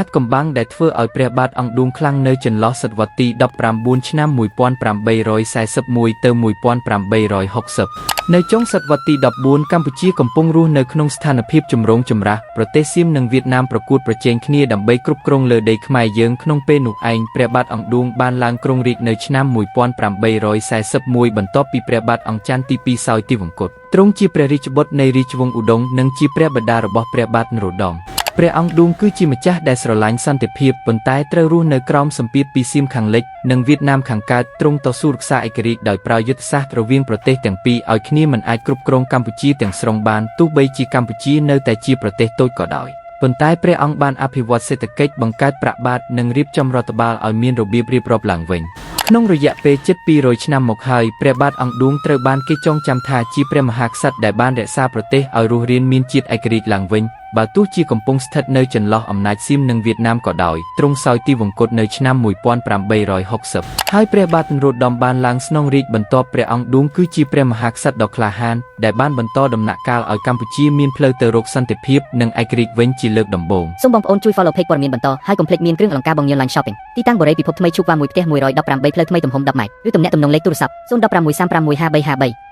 តកំបាំងដែលធ្វើឲ្យព្រះបាទអង្គឌួងខ្លាំងនៅចន្លោះសតវត្សទី19ឆ្នាំ1841ទៅ1860នៅចុងសតវត្សទី14កម្ពុជាកំពុងរស់នៅក្នុងស្ថានភាពចម្រូងចម្រាសប្រទេសសៀមនិងវៀតណាមប្រកួតប្រជែងគ្នាដើម្បីគ្រប់គ្រងលើដីខ្មែរយើងក្នុងពេលនោះឯងព្រះបាទអង្គឌួងបានឡើងគ្រងរាជ្យនៅឆ្នាំ1841បន្ទាប់ពីព្រះបាទអង្គច័ន្ទទី2សោយទីវង្គតទ្រង់ជាព្រះរាជបុត្រនៃរាជវង្សឧដុង្គនិងជាព្រះបិតារបស់ព្រះបាទនរោត្តមព្រះអង្គឌួងគឺជាម្ចាស់ដែលស្រឡាញ់សន្តិភាពប៉ុន្តែត្រូវរស់នៅក្រោមសម្ពាធពីសៀមខាងលិចនិងវៀតណាមខាងកើតទ្រង់តស៊ូរក្សាឯករាជ្យដោយប្រើយុទ្ធសាស្ត្ររវាងប្រទេសទាំងពីរឲ្យគ្នាមិនអាចគ្រប់គ្រងកម្ពុជាទាំងស្រុងបានទោះបីជាកម្ពុជានៅតែជាប្រទេសតូចក៏ដោយប៉ុន្តែព្រះអង្គបានអភិវឌ្ឍសេដ្ឋកិច្ចបង្កើតប្រាក់បាតនិងរៀបចំរដ្ឋបាលឲ្យមានរបៀបរៀបរាប់ឡើងវិញក្នុងរយៈពេលជិត200ឆ្នាំមកហើយព្រះបាទអង្គឌួងត្រូវបានគេចងចាំថាជាព្រះមហាក្សត្រដែលបានរក្សាប្រទេសឲ្យរស់រានមានជាតិឯករាជ្យឡើងវិញបើទោះជាកំពុងស្ថិតនៅចន្លោះអំណាចសៀមនិងវៀតណាមក៏ដោយទ្រង់សោយទីវង្គតនៅឆ្នាំ1860ហើយព្រះបាទនរោត្តមបានឡើងស្នងរាជបន្ទាប់ព្រះអង្គឌួងគឺជាព្រះមហាក្សត្រដ៏ក្លាហានដែលបានបន្តដំណាក់កាលឲ្យកម្ពុជាមានផ្លូវទៅរកសន្តិភាពនិងឯករាជ្យវិញជាលើកដំបូងសូមបងប្អូនជួយ follow page ព័ត៌មានបន្តហើយកុំភ្លេចមានគ្រឿងអលង្ការបងញឿន Line Shopping ទីតាំងបូរីពិភពថ្មីឈូកវ៉ាមួយផ្ទះ118ផ្លូវថ្មីទំហំ10ម៉ែត្រឬទំនាក់ទំនងលេខទូរស័ព្ទ015 3515353